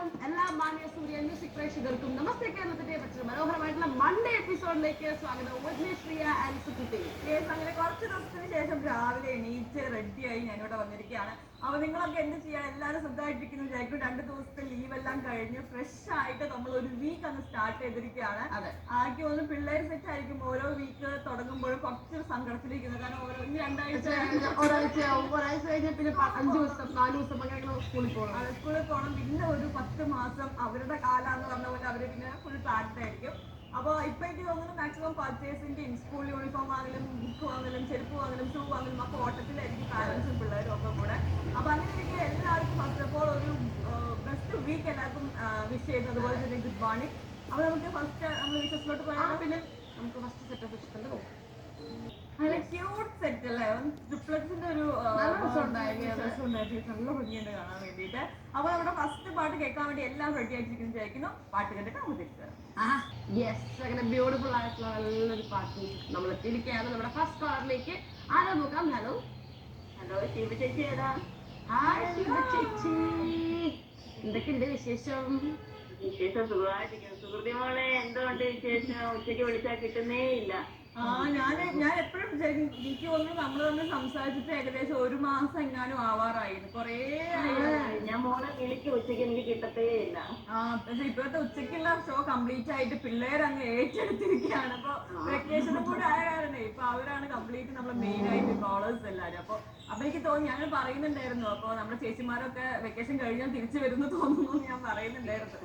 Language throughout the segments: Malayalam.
നമസ്കാരം എല്ലാ മാന്യ സൂര്യ മ്യൂസിക് പ്രേക്ഷകർക്കും നമസ്തേ കേരളത്തിന്റെ മറ്റൊരു മനോഹരമായിട്ടുള്ള മൺഡേ എപ്പിസോഡിലേക്ക് സ്വാഗതം. ശ്രീയ ആൻഡ് സുകുട്ടി. അങ്ങനെ കുറച്ച് ദിവസത്തിന് ശേഷം രാവിലെ എണീറ്റ് റെഡിയായി ഞാനിവിടെ വന്നിരിക്കുകയാണ്. അപ്പൊ നിങ്ങളൊക്കെ എന്ത് ചെയ്യാൻ എല്ലാവരും സുഖമായിട്ടിരിക്കുന്നു വിചാരിക്കും. 2 ദിവസത്തെ ലീവ് എല്ലാം കഴിഞ്ഞ് ഫ്രഷ് ആയിട്ട് നമ്മൾ ഒരു വീക്ക് അങ്ങ് സ്റ്റാർട്ട് ചെയ്തിരിക്കുകയാണ്. ആക്കി ഒന്ന് പിള്ളേർ സെറ്റ് ആയിരിക്കും. ഓരോ വീക്ക് തുടങ്ങുമ്പോഴും കുറച്ച് സങ്കടത്തിലിരിക്കുന്നത്. കാരണം ഓരോ ഒരാഴ്ച കഴിഞ്ഞ പിന്നെ 5 ദിവസം 4 ദിവസം അങ്ങനെ സ്കൂളിൽ പോകണം. പിന്നെ ഒരു 10 മാസം അവരുടെ കാലാന്ന് പറഞ്ഞ പോലെ അവര് പിന്നെ ഫുൾ പാർട്ടായിരിക്കും. അപ്പൊ ഇപ്പൊ എനിക്ക് തോന്നുന്നു മാക്സിമം പർച്ചേസിന്റെയും സ്കൂൾ യൂണിഫോം ആണെങ്കിലും ബുക്ക് വാങ്ങലും ചെരുപ്പ് വാങ്ങലും ഷൂ വാങ്ങലും ഒക്കെ ഓട്ടത്തിലായിരിക്കും പാരന്റ്സും പിള്ളേരും ഒക്കെ കൂടെ. അപ്പൊ അങ്ങനെ എല്ലാവർക്കും ഫസ്റ്റ് ഓഫ് ഓൾ ഒരു ബെസ്റ്റ് വീക്ക് എല്ലാവർക്കും വിഷ് ചെയ്യുന്നു. അതുപോലെ തന്നെ ഗുഡ് മോർണിംഗ്. അപ്പൊ നമുക്ക് ഫസ്റ്റ് നമ്മൾ വിഷസിലോട്ട് പോയാൽ പിന്നെ നമുക്ക് ഫസ്റ്റ് സെറ്റ് ഓഫ് വിഷസ് നോക്കാം. നല്ല ക്യൂട്ട് സെറ്റ് അല്ലേ? ട്രിപ്ലറ്റ്സിന്റെ ഒരു നല്ല ഭംഗിയുണ്ട് കാണാൻ വേണ്ടിയിട്ട്. അപ്പൊ നമ്മുടെ ഫസ്റ്റ് പാട്ട് കേൾക്കാൻ വേണ്ടി എല്ലാം റെഡി ആയിട്ടിരിക്കുന്നു വിചാരിക്കുന്നു. പാട്ട് കേട്ടിട്ട് നമുക്ക് തിരിച്ചു അങ്ങനെ ബ്യൂട്ടിഫുൾ ആയിട്ടുള്ള നല്ലൊരു പാട്ട് നമ്മൾ എത്തിയിരിക്കുകയാണ്. നമ്മുടെ ഫസ്റ്റ് കോളറിലേക്ക് ആരോ നോക്കാം. ഹലോ ഹലോ, ശിവ ചേച്ചി ഏതാ? ഹായ് ശിവ ചേച്ചി, എന്തൊക്കെയുണ്ട് വിശേഷം? വിശേഷം സുഖമായിട്ടിരിക്കുന്നു. സുഹൃത്തി മോളെ എന്തുകൊണ്ട് വിശേഷം? ഉച്ചയ്ക്ക് വിളിച്ചാൽ കിട്ടുന്നേ ഇല്ല. ഞാൻ എപ്പോഴും എനിക്ക് തോന്നുന്നു നമ്മൾ തമ്മിൽ സംസാരിച്ചിട്ട് ഏകദേശം 1 മാസം എങ്ങാനും ആവാറായിരുന്നു. കൊറേ ഞാൻ മോളെ വിളിക്കും, ഉച്ചയ്ക്ക് എനിക്ക് കിട്ടത്തേ ഇല്ല. പക്ഷെ ഇപ്പോഴത്തെ ഉച്ചയ്ക്കുള്ള ഷോ കംപ്ലീറ്റ് ആയിട്ട് പിള്ളേർ അങ്ങ് ഏറ്റെടുത്തിരിക്കുകയാണ്. അപ്പൊ വെക്കേഷനും കൂടെ ആയ കാരണം ഇപ്പൊ അവരാണ് കംപ്ലീറ്റ് നമ്മളെ മെയിൻ ആയിട്ട് കോളേഴ്സ് എല്ലാവരും. അപ്പൊ എനിക്ക് തോന്നി, ഞാൻ പറയുന്നുണ്ടായിരുന്നു, അപ്പൊ നമ്മുടെ ചേച്ചിമാരൊക്കെ വെക്കേഷൻ കഴിഞ്ഞാൽ തിരിച്ചു വരുന്നു തോന്നുന്നു ഞാൻ പറയുന്നുണ്ടായിരുന്നു.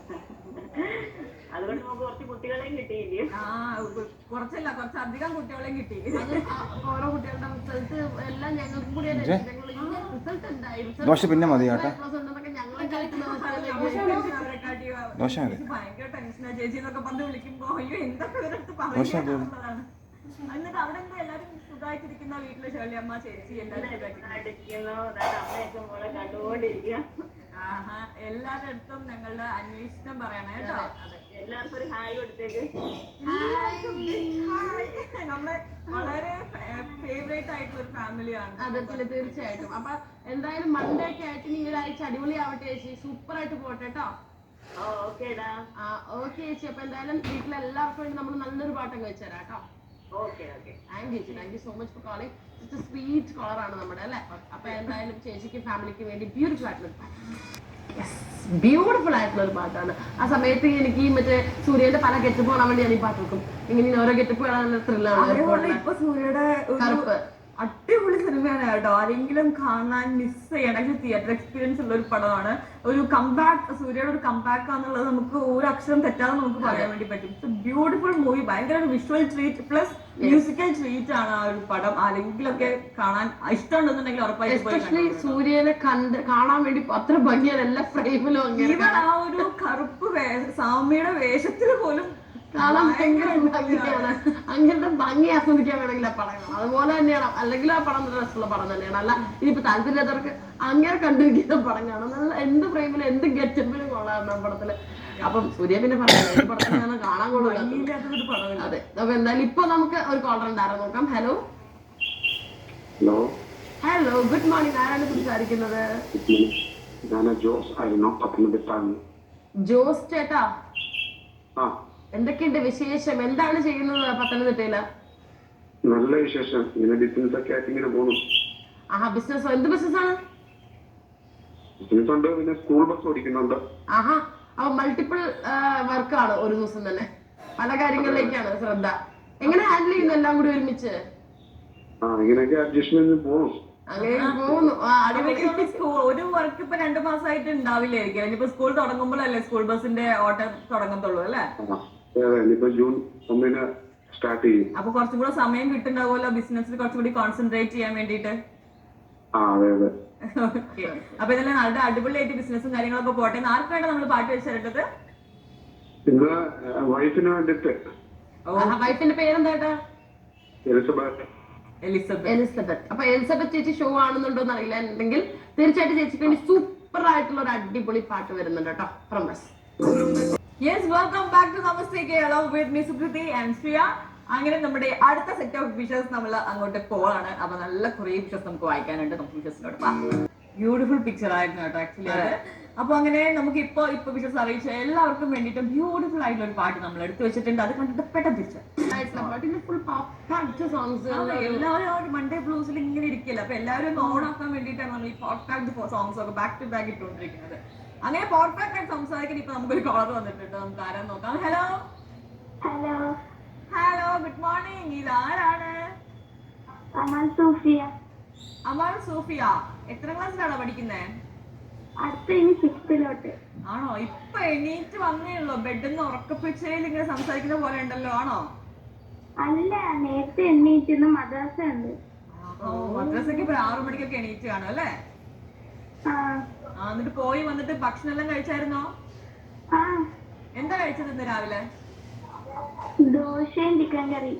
അതുകൊണ്ട് നമുക്ക് കുറച്ച് കുട്ടികളെയും കിട്ടിയില്ലേ? കുറച്ചല്ല, കുറച്ചധികം കുട്ടികളെയും കിട്ടി. ഓരോ കുട്ടികളുടെ റിസൾട്ട് എല്ലാം ഞങ്ങൾക്കും കൂടി റിസൾട്ട് ഉണ്ടായി. പിന്നെ മതി കേട്ടോ. ഭയങ്കര ടെൻഷനാ ചേച്ചി എന്നൊക്കെ പറഞ്ഞ് വിളിക്കുമ്പോ അയ്യോ എന്തൊക്കെ ഇവരടുത്ത് പറയുന്നതാണ്. എന്നിട്ട് അവിടെ എന്താ എല്ലാരും സുഖമായിട്ടിരിക്കുന്ന വീട്ടില്? ഷേർലി അമ്മ, ചേച്ചി എല്ലാരും എല്ലാവരുടെ അടുത്തും ഞങ്ങളുടെ അന്വേഷണം പറയണേ കേട്ടോ. എല്ലാവർക്കും ഒരു ഹായ് കൊടുത്തേക്ക്. നമ്മളെ വളരെ ഫേവറേറ്റ് ആയിട്ടുള്ള ഒരു ഫാമിലിയാണ്. അതെ, തീർച്ചയായിട്ടും. അപ്പൊ എന്തായാലും മൺഡേ ഒക്കെ ആയിട്ട് ഈ ഒരാഴ്ച അടിപൊളിയാവട്ടെ ചേച്ചി, സൂപ്പർ ആയിട്ട് പോട്ടെ കേട്ടോ. ഓക്കെ ചേച്ചി. അപ്പൊ എന്തായാലും വീട്ടിലെല്ലാവർക്കും വേണ്ടി നമ്മൾ നല്ലൊരു പാട്ടൊക്കെ വെച്ചുതരാം കേട്ടോ. Thank you so much for calling. Sweet caller ആണ് നമ്മുടെ അല്ലേ? അപ്പൊ എന്തായാലും ചേച്ചിക്ക് ഫാമിലിക്ക് വേണ്ടി ബ്യൂട്ടിഫുൾ ആയിട്ടുള്ള ഒരു പാട്ടാണ്. ആ സമയത്ത് എനിക്ക് മറ്റേ സൂര്യന്റെ പല ഗെറ്റപ്പ് കാണാൻ വേണ്ടി ഞാൻ ഈ പാട്ട് വെക്കും. ഇങ്ങനെ ഓരോ ഗെറ്റപ്പ് കാണാൻ നല്ല ത്രില്ലാണ്. ഇപ്പൊ സൂര്യയുടെ കറുപ്പ് അടിപൊളി സിനിമയാണ് കേട്ടോ. ആരെങ്കിലും കാണാൻ മിസ് ചെയ്യണം. തിയേറ്റർ എക്സ്പീരിയൻസ് ഉള്ള ഒരു പടമാണ്. ഒരു കംബാക്ക്, സൂര്യയുടെ ഒരു കംബാക്ക് ആണെന്നുള്ളത് നമുക്ക് ഒരു അക്ഷരം തെറ്റാതെ നമുക്ക് പറയാൻ വേണ്ടി പറ്റും. It's beautiful movie. ഭയങ്കര ഒരു visual treat plus musical treat ആണ് ആ ഒരു പടം. ആരെങ്കിലൊക്കെ കാണാൻ ഇഷ്ടമുണ്ടെന്നുണ്ടെങ്കിൽ ഉറപ്പായിട്ടും സൂര്യനെ കാണാൻ വേണ്ടി അത്ര ഭംഗിയാണ് എല്ലാ ഫ്രെയിമിലും. ആ ഒരു കറുപ്പ് സൗമ്യയുടെ വേഷത്തിൽ പോലും കാണാൻ ഭയങ്കര ഭംഗിയാണ്. അങ്ങനത്തെ ഭംഗി ആസ്വദിക്കാൻ വേണമെങ്കിൽ ആ പടം കാണാം. അതുപോലെ തന്നെയാണ്. അല്ലെങ്കിൽ ആ പടം രസമുള്ള പടം തന്നെയാണ്. അല്ല ഇനിയിപ്പോ താല്പര്യമില്ലാത്തവർക്ക് അങ്ങനെ കണ്ടിരിക്കുന്ന പടം കാണാം. നല്ല എന്ത് ഫ്രെയിമിലും എന്ത് ഗെറ്റപ്പിലും കൊള്ളാം ആ പടത്തില്. അപ്പം സൂര്യ പിന്നെ പറയാം പടത്തിൽ കാണാൻ കൊള്ളില്ല. അതെ. അപ്പൊ എന്തായാലും ഇപ്പൊ നമുക്ക് ഒരു കോളർ ഉണ്ടാകാൻ നോക്കാം. Hello hello, good morning. ആരാണ് സംസാരിക്കുന്നത്? ജോസ് ചേട്ടാ, എന്തൊക്കെയുണ്ട് വിശേഷം? എന്താണ് ചെയ്യുന്നത് പത്തനംതിട്ടയില്? നല്ല വിശേഷം. ഇങ്ങനെ ബിസിനസ് ഒക്കെ ആയിട്ട് ഇങ്ങനെ പോകുന്നു. ബിസിനസ് എന്ത് ബിസിനസ്സാണ്? ബിസിനസ് ഉണ്ട്, പിന്നെ സ്കൂൾ ബസ് ഓടിക്കുന്നുണ്ട്. അപ്പൊ മൾട്ടിപ്പിൾ വർക്കാണ് ഒരു ദിവസം തന്നെ. പല കാര്യങ്ങളിലേക്കാണ് ശ്രദ്ധ. എങ്ങനെ ഹാൻഡിൽ ചെയ്യുന്നു എല്ലാം കൂടി ഒരുമിച്ച്? ഇങ്ങനെയൊക്കെ അഡ്ജസ്റ്റ്മെന്റ് പോകുന്നു. അങ്ങനെ പോകുന്നു. ഒരു വർക്ക് ഇപ്പൊ 2 മാസമായിട്ട് ഉണ്ടാവില്ലായിരിക്കും. ഇനിയിപ്പോ സ്കൂൾ തുടങ്ങുമ്പോഴല്ലേ സ്കൂൾ ബസിന്റെ ഓട്ടം തുടങ്ങത്തുള്ളൂ അല്ലേ? ജൂൺ 1 സ്റ്റാർട്ട് ചെയ്യും. അപ്പൊ കുറച്ചും കൂടെ സമയം കിട്ടുന്നുണ്ടാവുമല്ലോ ബിസിനസ്സിൽ കുറച്ചുകൂടി കോൺസെൻട്രേറ്റ് ചെയ്യാൻ വേണ്ടിട്ട്. അപ്പൊ ഇതെല്ലാം നല്ല അടിപൊളിയായിട്ട് ബിസിനസ്സും കാര്യങ്ങളൊക്കെ പോട്ടെ. ആർക്കാണ് നമ്മൾ പാട്ട് വെച്ചിട്ടത്? വൈഫിന് വേണ്ടിട്ട്. വൈഫിന്റെ പേരെന്താ? എലിസബത്ത്. അപ്പൊ എലിസബത്ത് ചേച്ചി ഷോ ആണെന്നുണ്ടോന്ന് അറിയില്ല. ഉണ്ടെങ്കിൽ തീർച്ചയായിട്ടും ചേച്ചിക്ക് വേണ്ടി സൂപ്പർ ആയിട്ടുള്ള ഒരു അടിപൊളി പാട്ട് വരുന്നുണ്ട് കേട്ടോ. ഫ്രംസ്. Yes, welcome back to Namaste Kerala with me Sukriti and Shriya. അങ്ങനെ നമ്മുടെ അടുത്ത സെറ്റ് ഓഫ് വിഷസ് നമ്മൾ അങ്ങോട്ട് പോവാണ്. അപ്പൊ നല്ല കുറെ വിഷസ് നമുക്ക് വായിക്കാനുണ്ട്. നമുക്ക് വിഷസിനോട് ബ്യൂട്ടിഫുൾ പിക്ചർ ആയിരുന്നു കേട്ടോ. ആക്ച്വലി അത് അപ്പൊ അങ്ങനെ നമുക്ക് ഇപ്പൊ വിശ്വസ് അറിയിച്ച എല്ലാവർക്കും വേണ്ടിയിട്ട് ബ്യൂട്ടിഫുൾ ആയിട്ടുള്ള ഒരു പാട്ട് നമ്മൾ എടുത്തു വെച്ചിട്ടുണ്ട്. അത് കണ്ടിട്ട് പെട്ടെന്ന് തിരിച്ചു എല്ലാവരും മൺഡേ ബ്ലൂസിൽ ഇങ്ങനെ ഇരിക്കില്ല. അപ്പൊ എല്ലാവരും ഓൺ ആക്കാൻ വേണ്ടിയിട്ടാണ് നമ്മൾ ഈ പോഡ്കാസ്റ്റ് സോങ്സ് ഒക്കെ ബാക്ക് ടു ബാക്ക് ഇട്ടുകൊണ്ടിരിക്കുന്നത്. അങ്ങനെ പോഡ്കാസ്റ്റ് ആയിട്ട് സംസാരിക്കാൻ ഇപ്പൊ നമുക്കൊരു കോളർ വന്നിട്ടുണ്ട്. നമുക്ക് ആരാ നോക്കാം. Hello hello hello, good morning. ഇത് ആരാണ്? അമൽ സൂഫിയ. അമൽ സൂഫിയ, എത്ര ക്ലാസ്സിലാണോ പഠിക്കുന്നേ? അടുത്ത ഇനി 6th ആണോ? ഇപ്പൊ എണീറ്റ് വന്നേ ഉള്ളൂ. ബെഡിൽ നിന്ന് ഉറക്കപ്പിച്ചയിൽ ഇങ്ങനെ സംസാരിക്കുന്ന പോലെ ഉണ്ടല്ലോ. ആണോ? അല്ല, നേരത്തെ എണ്ണീറ്റുന്ന മദ്രസ ഉണ്ട്. മദ്രസക്ക് ഇപ്പൊ 6 മണിക്കൊക്കെ എണീറ്റ് കാണും അല്ലേ? എന്നിട്ട് പോയി വന്നിട്ട് ഭക്ഷണം എല്ലാം കഴിച്ചായിരുന്നോ? എന്താ കഴിച്ചത് ഇന്ന് രാവിലെ? ദോശയും ചിക്കൻ കറി.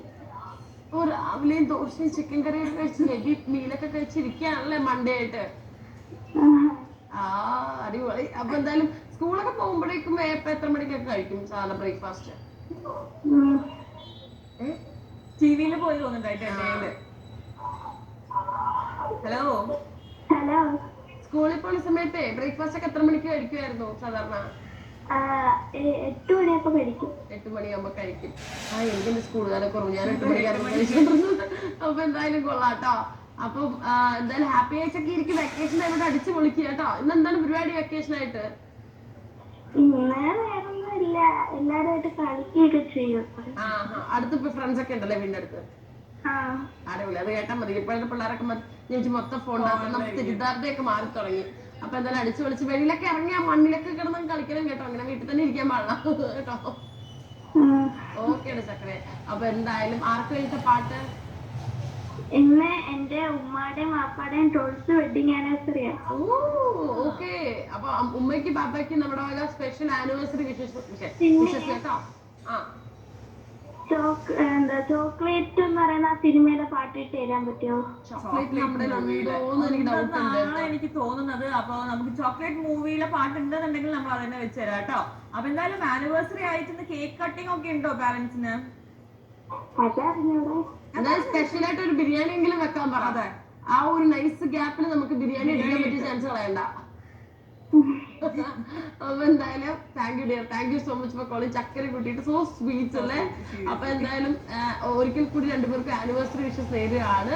രാവിലെയും ദോശയും ചിക്കൻ കറിയൊക്കെ കഴിച്ച് ഹെവി മീലൊക്കെ കഴിച്ചിരിക്കുകയാണല്ലേ മൺഡേ ആയിട്ട്. അടിപൊളി. അപ്പൊ എന്തായാലും സ്കൂളൊക്കെ പോകുമ്പോഴേക്കും എത്ര മണിക്കൊക്കെ കഴിക്കും സാധാരണ ബ്രേക്ക്ഫാസ്റ്റ്? ടിവിയിൽ പോയി തോന്നുന്നുണ്ടായിട്ട്. ഹലോ ഹലോ, സ്കൂളിൽ പോകുന്ന സമയത്ത് ബ്രേക്ക്ഫാസ്റ്റ് ഒക്കെ എത്ര മണിക്ക് കഴിക്കുമായിരുന്നു സാധാരണ? 8 മണിയപ്പോ കഴിക്കും. 8 മണിയാകുമ്പോ കഴിക്കും. എനിക്കെന്റെ സ്കൂളുകാരെ കുറവ്, ഞാൻ 8 മണിക്കാണ് കഴിച്ചിട്ടുണ്ട്. അപ്പൊ എന്തായാലും കൊള്ളാട്ടോ. അപ്പൊ എന്തായാലും ഹാപ്പി ആയിട്ടൊക്കെ ഇരിക്കും. വെക്കേഷൻ ആയിട്ട് അടിച്ചു പൊളിക്കുക കേട്ടോ. ഇന്ന് എന്താണ് പരിപാടി വെക്കേഷൻ ആയിട്ട്? വേറൊന്നുമില്ല, എല്ലാരുമായിട്ട് കളിക്കുകയൊക്കെ ചെയ്യും. അടുത്ത് ഫ്രണ്ട്സ് ഒക്കെ ഉണ്ടല്ലേ വീടിന്റെ അടുത്ത്? അടിപൊളി. അത് കേട്ടാ മതി. ഇപ്പോഴത്തെ പിള്ളേരൊക്കെ മൊത്തം ഫോൺ തെറ്റിദ്ധാരണയൊക്കെ മാറി തുടങ്ങി. അപ്പൊ എന്തായാലും അടിച്ചു പൊളിച്ച് വെളിയിലൊക്കെ ഇറങ്ങി ആ മണ്ണിലൊക്കെ കിടന്ന് കളിക്കണം കേട്ടോ. അങ്ങനെ വീട്ടിൽ തന്നെ ഇരിക്കാൻ പാടില്ല കേട്ടോ. ഓക്കെയാണ് ചക്കരെ. അപ്പൊ എന്തായാലും ആർക്ക് വേണ്ടിട്ട പാട്ട്? ഇന്ന് എന്റെ ഉമ്മാടെയും വാപ്പാടെയും 12th വെഡിങ് ആനിവേഴ്സറിയാ. ഓക്കെ. അപ്പൊ ഉമ്മയ്ക്ക് പാപ്പയ്ക്ക് നമ്മുടെ വക സ്പെഷ്യൽ ആനിവേഴ്സറി വിശേഷം കേട്ടോ. ചോക്ലേറ്റ് എന്ന് പറയുന്ന ആ സിനിമയുടെ പാട്ട് ഇട്ട് തരാൻ പറ്റുമോ? എനിക്ക് തോന്നുന്നത്. അപ്പൊ നമുക്ക് ചോക്ലേറ്റ് മൂവിയിലെ പാട്ട് ഉണ്ടെന്നുണ്ടെങ്കിൽ നമ്മൾ അതന്നെ വെച്ച് തരാം കേട്ടോ. അപ്പൊ എന്തായാലും ആനിവേഴ്സറി ആയിട്ട് കേക്ക് കട്ടിംഗ് ഒക്കെ ഉണ്ടോ പാരന്റ്സിന്? സ്പെഷ്യൽ ആയിട്ട് ഒരു ബിരിയാണി എങ്കിലും വെക്കാൻ പറയാതെ. ആ ഒരു നൈസ് ഗ്യാപ്പിൽ നമുക്ക് ബിരിയാണി എടുക്കാൻ പറ്റിയ ചാൻസ് കളയണ്ട. അപ്പൊ എന്തായാലും thank you so much for calling. ചക്കര കൂട്ടിയിട്ട് സോ സ്വീറ്റ്സ് അല്ലേ. അപ്പൊ എന്തായാലും ഒരിക്കൽ കൂടി രണ്ടുപേർക്ക് ആനിവേഴ്സറി വിഷസ് നേരെയാണ്.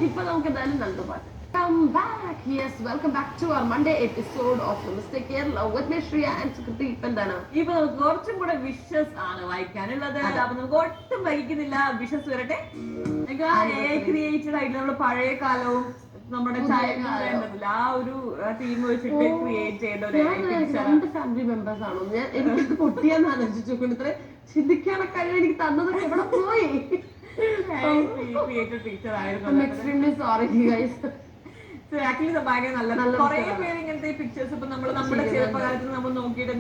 ഇപ്പൊ നമുക്ക് എന്തായാലും നല്ല പാട്ട്. Welcome back. Yes, welcome back to our Monday episode of Namaste Kerala with me Shriya and Sukriti. എന്താണ് ഇപ്പൊ നമുക്ക് കുറച്ചും കൂടെ വിഷസ് ആണ് വായിക്കാനുള്ളത്. അപ്പൊ നമുക്ക് ഒട്ടും വൈകുന്നില്ല, വിഷസ് വരട്ടെ. ക്രിയേറ്റഡ് ആയിട്ട് നമ്മുടെ പഴയ കാലവും നമ്മുടെ ചൈൽഡ്ഹുഡ് ആ ഒരു തീം വെച്ചിട്ട് ക്രിയേറ്റ് ചെയ്ത രണ്ട് ഫാമിലി മെമ്പേഴ്സ് ആണോ? എനിക്ക് പൊട്ടിയാന്ന് ആലോചിച്ചു. ഇത്ര ചിന്തിക്കാനുള്ള കഴിവ് എനിക്ക് തന്നതൊക്കെ എവിടെ പോയി? ക്രിയേറ്റഡ് ടീച്ചർ ആയിരുന്നു. Extremely sorry guys. ആക്ച്വലി ഭയങ്കര നല്ല കുറെ പേര് ഇങ്ങനത്തെ പിക്ചേഴ്സ് ഇപ്പൊ നമ്മുടെ ചെറുപ്പകാലത്ത് നമ്മൾ നോക്കിയിട്ട്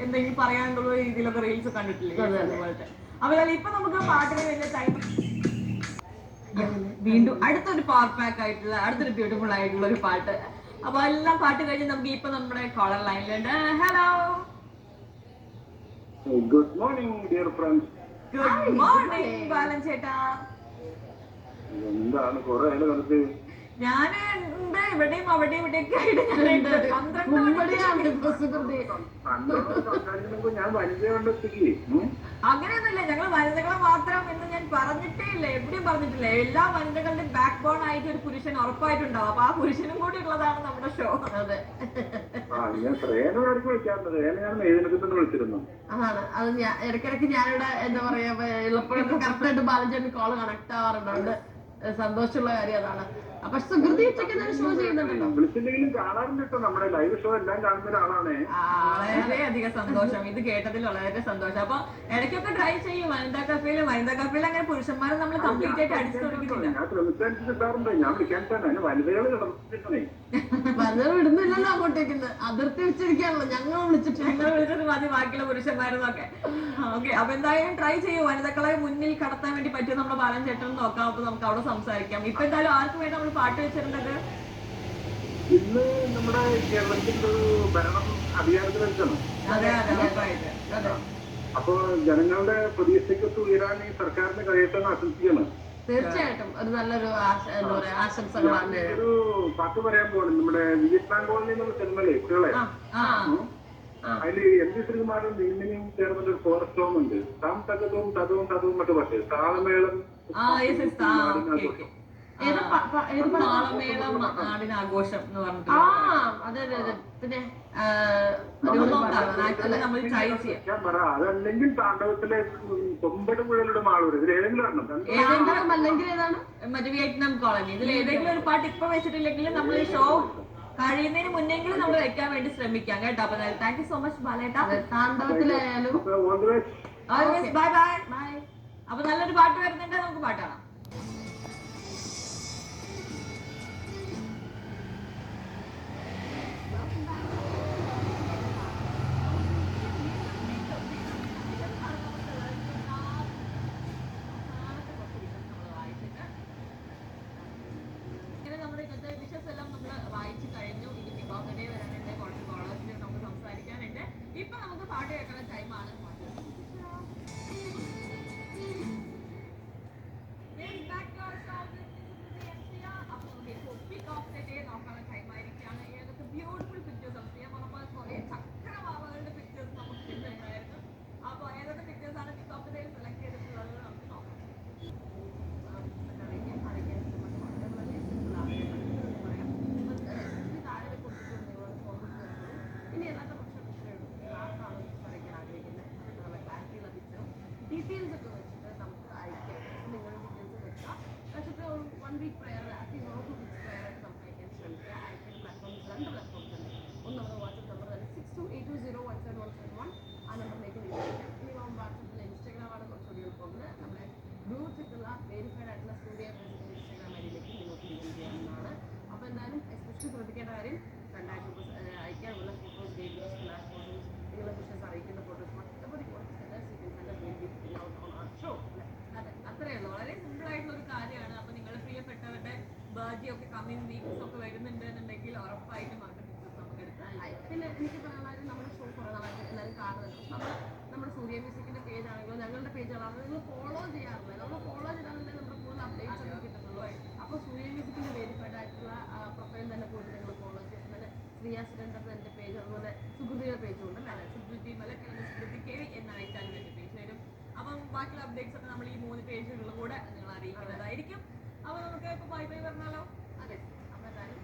എന്തെങ്കിലും പറയാനുള്ള രീതിയിലൊക്കെ റീൽസ് കണ്ടിട്ടില്ലേ അതുപോലത്തെ. അതുപോലെ ഇപ്പൊ നമുക്ക് പാട്ടിന് വലിയ ടൈം വീണ്ടും അടുത്തൊരു പവർ പാക്ക് ആയിട്ടുള്ള അടുത്തൊരു ബ്യൂട്ടിഫുൾ ആയിട്ടുള്ള ഒരു പാട്ട്. അപ്പൊ എല്ലാം പാട്ട് കഴിഞ്ഞ് നമുക്ക് ഇപ്പൊ നമ്മുടെ കോളർ ലൈനിലുണ്ട്. Hello, good morning dear friends. Good morning Balan ചേട്ടാ. എന്താണ് കുറെ കണ്ടിട്ട്? ഞാന് ഇവിടെയും അവിടെയും ഇവിടെയൊക്കെ ആയിട്ട് അങ്ങനെയൊന്നുമില്ല. ഞങ്ങൾ വനിതകളെ മാത്രം എന്ന് ഞാൻ പറഞ്ഞിട്ടേ ഇല്ല, എവിടെയും പറഞ്ഞിട്ടില്ല. എല്ലാ വനിതകളുടെയും ബാക്ക് ബോൺ ആയിട്ട് ഒരു പുരുഷൻ ഉറപ്പായിട്ടുണ്ടാവും. അപ്പൊ ആ പുരുഷനും കൂടി ഉള്ളതാണ് നമ്മുടെ ഷോ. അതെ, അതാണ് അത്. ഇടയ്ക്കിടയ്ക്ക് ഞാനിവിടെ എന്താ പറയാ എളുപ്പമൊക്കെ കറക്റ്റായിട്ട് ബാലഞ്ചേട്ടൻ കോള് കണക്ട് ആവാറുണ്ട്. സന്തോഷമുള്ള കാര്യം അതാണ്. അപ്പൊ സുഹൃത്തി ഷോ ചെയ്യുന്നുണ്ടല്ലോ. നമ്മുടെ ലൈവ് ഷോ എല്ലാം കാണുന്ന ഒരാളാണ്. വളരെയധികം സന്തോഷം, ഇത് കേട്ടതിൽ വളരെ സന്തോഷം. അപ്പൊ ഇടയ്ക്കൊക്കെ ട്രൈ ചെയ്യും വനിതാ കഫേയില്. അങ്ങനെ പുരുഷന്മാരെ നമ്മൾ കംപ്ലീറ്റ് ആയിട്ട് അടിച്ചു തുടങ്ങിയിട്ടില്ല. വനിതകൾ ഇടുന്നില്ലല്ലോ അങ്ങോട്ടേക്ക്. അതിർത്തി വെച്ചിരിക്കാണല്ലോ ഞങ്ങൾ വിളിച്ചിട്ട് മതി ബാക്കിയുള്ള പുരുഷന്മാരെന്നൊക്കെ. ഓക്കെ, അപ്പൊ എന്തായാലും ട്രൈ ചെയ്യൂ. വനിതകളെ മുന്നിൽ കടത്താൻ വേണ്ടി പറ്റും നമ്മുടെ ബാലൻ ചേട്ടൻ നോക്കാം. അപ്പൊ നമുക്ക് അവിടെ സംസാരിക്കാം. ഇപ്പൊ എന്തായാലും ആർക്ക് വേണ്ടി നമ്മൾ പാട്ട് വെച്ചിരുന്നത്? ഇന്ന് നമ്മുടെ കേരളത്തിന്റെ ഭരണം അധികാരത്തിൽ വെച്ചാണ്. അതെ. അപ്പൊ ജനങ്ങളുടെ പ്രതീക്ഷയ്ക്കൊത്ത് ഉയരാൻ ഈ സർക്കാരിന് കഴിയട്ടെന്ന് ആശംസിക്കണം. തീർച്ചയായിട്ടും ഒരു നല്ലൊരു എന്താ പറയാ ആശംസകളാണ്. ഒരു പാട്ട് പറയാൻ പോകണം. നമ്മുടെ വിയറ്റ്നാം കോളനി എന്നുള്ള സിനിമയിലെ കുട്ടികളെ അതില് എം ജി ശ്രീകുമാരും നീലിനെയും ചേർന്നൊരു ഫോറസ്റ്റ് സോങ് ഉണ്ട്. താം തകതവും തതവും തതവും മറ്റു പാട്ട് താളമേളം താളമേളം നാടിനാഘോഷം എന്ന് പറഞ്ഞിട്ട് അതെ അതെ അതെ. പിന്നെ നമ്മൾ ട്രൈ ചെയ്യാം. ഞാൻ പറ അതല്ലെങ്കിൽ താണ്ഡവത്തിലെ കൊമ്പട് മുഴലുള്ള മാളൂർ ഇതിൽ ഏതെങ്കിലും ഒരെണ്ണം. ഏതെങ്കിലും അല്ലെങ്കിൽ ഏതാണ് മറ്റേ വിയറ്റ്നാം കോളനി ഇതിൽ ഏതെങ്കിലും ഒരു പാട്ട് ഇപ്പൊ വെച്ചിട്ടില്ലെങ്കിൽ നമ്മൾ ഈ ഷോ കഴിയുന്നതിന് മുന്നെങ്കിലും നമ്മൾ വെക്കാൻ വേണ്ടി ശ്രമിക്കാം കേട്ടോ. അപ്പൊ താങ്ക് യു സോ മച്ച് ബാലേട്ടാ. താണ്ഡവത്തിലായാലും ബൈ ബൈ ബൈ. അപ്പൊ നല്ലൊരു പാട്ട് വരുന്നുണ്ട്, നമുക്ക് പാട്ട് കാണാം. വായിച്ചു കഴിഞ്ഞു. ഇനി ബിഗ് ബോസ് ഡേ വരാനുണ്ട്, കുറച്ച് കോളേജിൽ നമുക്ക് സംസാരിക്കാനുണ്ട്. ഇപ്പൊ നമുക്ക് പാട്ട് കേൾക്കുന്ന ടൈമാണ്. നോക്കാനുള്ള ടൈമായിരിക്കാണ്. ഏതൊക്കെ ബ്യൂട്ടിഫുൾ പിക്ചേഴ്സ് ആണ് ചെയ്യാൻ പറഞ്ഞപ്പോൾ കുറെ ചക്രവാവകളുടെ പിക്ചേഴ്സ് നമുക്ക് കിട്ടുന്നുണ്ടായിരുന്നു. അപ്പൊ ഏതൊക്കെ പിക്ചേഴ്സ് ആണ് ബിഗ് ബോസ് ഡേ സെലക്ട് ചെയ്തിട്ടുള്ളത് നമുക്ക് നോക്കാം. ഇനി എല്ലാത്ത പക്ഷം ആർക്കാണ് പറയാൻ ആഗ്രഹിക്കുന്നത് ഡീറ്റെയിൽസ് ഒക്കെ വെച്ചിട്ട് നമുക്ക് അയക്കാം. നിങ്ങളുടെ ഡീറ്റെയിൽസ് വെക്കാം. വെച്ചിട്ട് ഒരു 1 വീക്ക് പ്രയർ പ്രയറായിട്ട് നമുക്ക് അയക്കാൻ ശ്രമിക്കുക. അയക്കുന്ന പ്ലാറ്റ്ഫോംസ് 2 പ്ലാറ്റ്ഫോംസ് ഉണ്ട്. ഒന്ന് നമ്മുടെ വാട്സ്ആപ്പ് നമ്പർ തന്നെ 6282017171. ആ നമ്പറിലേക്ക് നിങ്ങൾ അയക്കാം. ഇനി വാട്സാപ്പിൽ ഇൻസ്റ്റാഗ്രാമാണ് കുറച്ചുകൂടി എളുപ്പമുണ്ട്. നമ്മുടെ ബ്ലൂ ടിക്കുള്ള വെരിഫൈഡ് ആയിട്ടുള്ള സ്റ്റുഡിയോ ഇൻസ്റ്റാഗ്രാം ഐഡിയിലേക്ക് നിങ്ങൾക്ക് ലിങ്ക് ചെയ്യാവുന്നതാണ്. അപ്പോൾ എന്തായാലും എസ്പെഷ്യലി ശ്രദ്ധിക്കേണ്ട കാര്യം 2 ആഴ്ച അയക്കാനുള്ള ഫോട്ടോസ്, വീഡിയോസ്, ഫ്ലാഷ് ഫോട്ടോസ്, നിങ്ങളുടെ വിഷസ് അറിയിക്കുന്ന ഫോട്ടോസ് ഷോ അതെ അത്രയേ ഉള്ളൂ. വളരെ സിമ്പിൾ ആയിട്ടുള്ള ഒരു കാര്യമാണ്. അപ്പൊ നിങ്ങളുടെ പ്രിയപ്പെട്ടവരുടെ ബർത്ത്ഡേ ഒക്കെ കമ്മിങ് വീക്സ് ഒക്കെ വരുന്നുണ്ട് എന്നുണ്ടെങ്കിൽ ഉറപ്പായിട്ടും അവരുടെ പിക്ചേഴ്സ് നമുക്ക് എടുക്കാം. പിന്നെ എനിക്ക് പറയാനുള്ളത് നമ്മുടെ ഷോ കുറേ നാളായിട്ട് എല്ലാവരും കാണുന്നുണ്ട്. നമ്മുടെ സൂര്യ മ്യൂസിക്കിന്റെ പേജ് ആണെങ്കിലും ഞങ്ങളുടെ പേജുകളാണെങ്കിലും നിങ്ങൾ ഫോളോ ചെയ്യാറില്ല. നമ്മൾ ഫോളോ ചെയ്താലല്ലേ നമ്മുടെ കൂടുതൽ അപ്ഡേറ്റ്സ് ഒക്കെ കിട്ടുന്നുള്ളൂ. അപ്പോൾ സൂര്യ മ്യൂസിക്കിന്റെ വെരിഫൈഡ് ആയിട്ടുള്ള പ്രൊഫൈൽ തന്നെ പോയിട്ട് നിങ്ങൾ ഫോളോ ചെയ്യും. തന്നെ ശ്രീയ സുരേന്ദ്രൻ എൻ്റെ പേജ്, അതുപോലെ സുഹൃതിയുടെ പേജും ഉണ്ട്. സുഹൃതി മലക്കല്ല സുഹൃതി കേവി എന്നയച്ചാലും എൻ്റെ പേജ് വരും. അപ്പം ബാക്കിയുള്ള അപ്ഡേറ്റ്സ് ഒക്കെ നമ്മൾ ഈ 3 പേജുകളിലും കൂടെ നിങ്ങൾ അറിയിക്കുന്നതായിരിക്കും. അപ്പൊ നമുക്ക് ഇപ്പൊ ബൈ ബൈ പറഞ്ഞാലോ? അതെ. അപ്പൊ എന്തായാലും